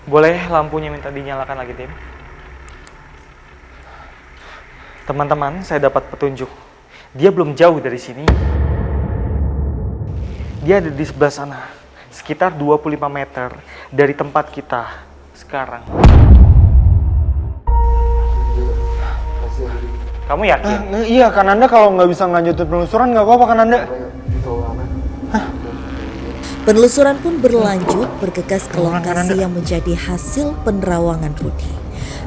Boleh lampunya minta dinyalakan lagi, Tim? Teman-teman, saya dapat petunjuk. Dia belum jauh dari sini. Dia ada di sebelah sana. Sekitar 25 meter dari tempat kita sekarang. Kamu yakin? Iya, kan Anda kalau nggak bisa ngelanjutin penelusuran nggak apa-apa kan Anda? Penelusuran pun berlanjut bergegas ke lokasi yang menjadi hasil penerawangan Rudi.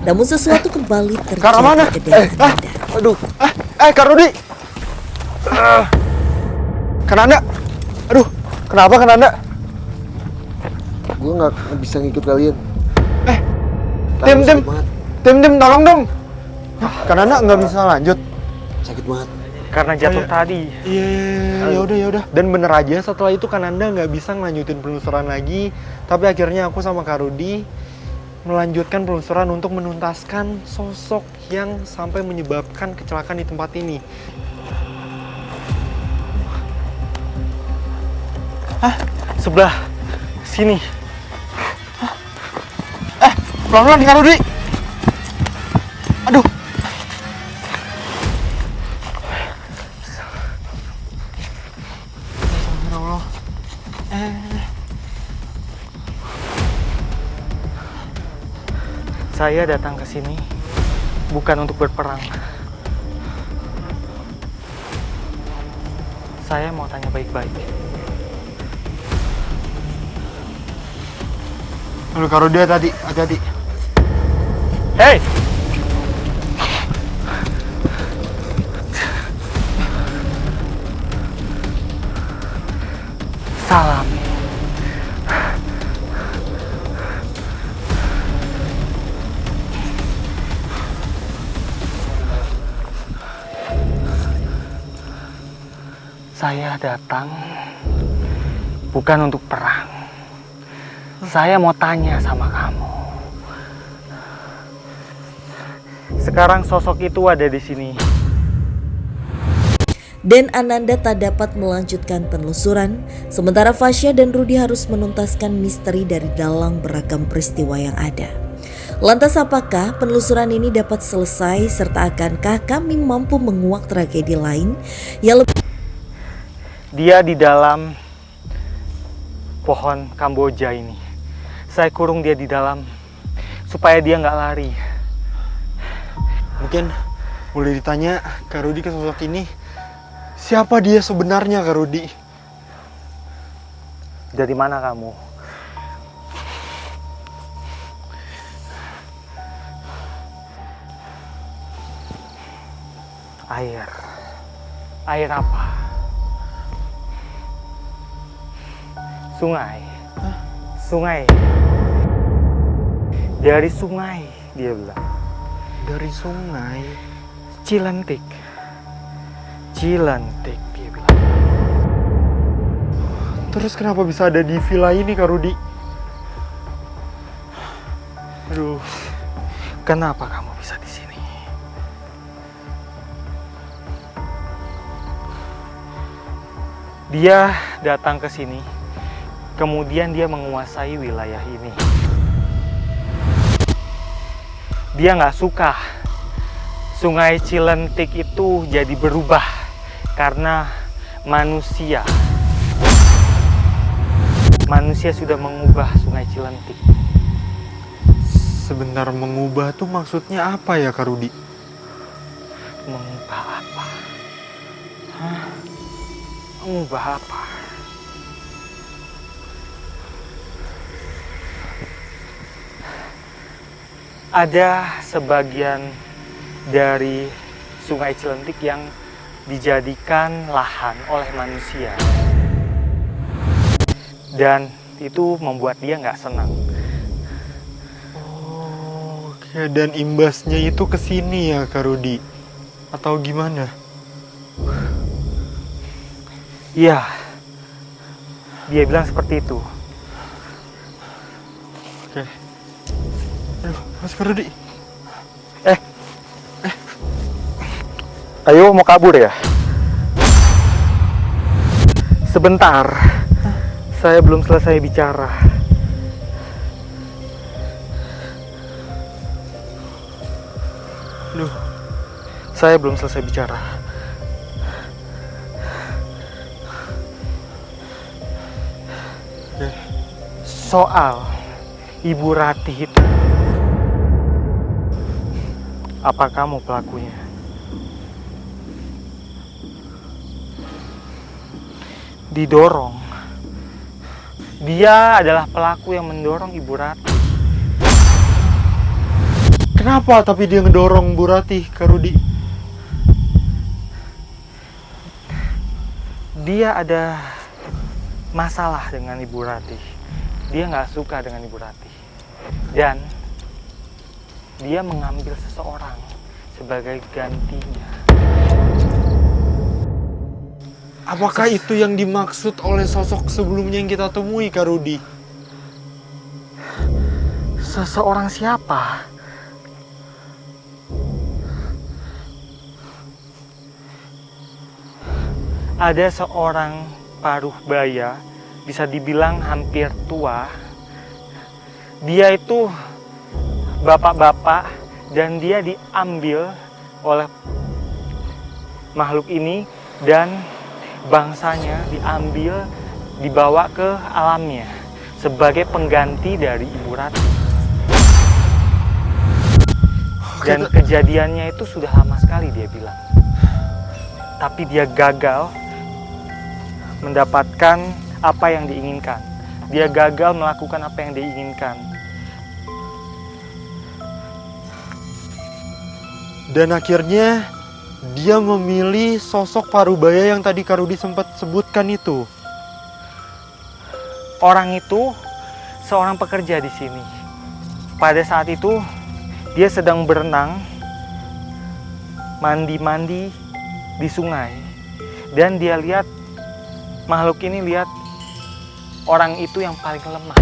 Namun sesuatu kembali terjadi ke diri Ananda. Aduh, Kak Rudi! Kan Anda? Aduh, kenapa kan Anda? Gue nggak bisa ngikut kalian. Tim, tolong dong! Kan Anda nggak bisa lanjut? Sakit banget. Karena jatuh tadi. Iya, yaudah. Dan bener aja setelah itu kan Anda nggak bisa ngelanjutin penelusuran lagi. Tapi akhirnya aku sama Kak Rudi melanjutkan penelusuran untuk menuntaskan sosok yang sampai menyebabkan kecelakaan di tempat ini. Sebelah sini. Pelan-pelan Kak Rudi! Aduh! Saya datang ke sini bukan untuk berperang. Saya mau tanya baik-baik. Aduh, Kak Rudi, hati-hati. Hei! Salam. Saya datang bukan untuk perang. Saya mau tanya sama kamu. Sekarang sosok itu ada di sini. Dan Ananda tak dapat melanjutkan penelusuran, sementara Fasya dan Rudi harus menuntaskan misteri dari dalam beragam peristiwa yang ada. Lantas apakah penelusuran ini dapat selesai serta akankah kami mampu menguak tragedi lain yang lebih... Dia di dalam pohon Kamboja ini. Saya kurung dia di dalam supaya dia nggak lari. Mungkin boleh ditanya Kak Rudi ke sosok ini, siapa dia sebenarnya Kak Rudi? Dari mana kamu? Air. Air apa? Sungai. Sungai. Dari sungai, dia bilang. Dari sungai. Cilentik. Cilentik, dia bilang. Terus kenapa bisa ada di villa ini Kak Rudi? Aduh, kenapa kamu bisa di sini? Dia datang ke sini, kemudian dia menguasai wilayah ini. Dia nggak suka Sungai Cilentik itu jadi berubah karena manusia. Manusia sudah mengubah Sungai Cilentik. Sebentar, mengubah tuh maksudnya apa ya Kak Rudi? Mengubah apa? Hah? Mengubah apa? Ada sebagian dari Sungai Cilentik yang dijadikan lahan oleh manusia. Dan itu membuat dia nggak senang. Oke, dan imbasnya itu ke sini ya, Kak Rudi? Atau gimana? Iya, dia bilang seperti itu. Oke. Aduh, Mas Kak Rudi. Ayo, mau kabur ya? Sebentar, saya belum selesai bicara. Aduh, Saya belum selesai bicara. oke. Soal Ibu Ratih itu, apa kamu pelakunya? Didorong. Dia adalah pelaku yang mendorong Ibu Ratih. Kenapa tapi dia ngedorong Bu Ratih, Kak Rudi? Dia ada masalah dengan Ibu Ratih. Dia nggak suka dengan Ibu Ratih. Dan dia mengambil seseorang sebagai gantinya. Apakah itu yang dimaksud oleh sosok sebelumnya yang kita temui, Kak Rudi? Seseorang siapa? Ada seorang paruh baya, bisa dibilang hampir tua. Dia itu bapak-bapak dan dia diambil oleh makhluk ini dan bangsanya diambil, dibawa ke alamnya sebagai pengganti dari Ibu Ratih. Dan kejadiannya itu sudah lama sekali dia bilang. Tapi dia gagal mendapatkan apa yang diinginkan. Dia gagal melakukan apa yang diinginkan. Dan akhirnya dia memilih sosok parubaya yang tadi Kak Rudi sempat sebutkan itu. Orang itu seorang pekerja di sini. Pada saat itu dia sedang berenang, mandi-mandi di sungai. Dan dia lihat makhluk ini lihat orang itu yang paling lemah.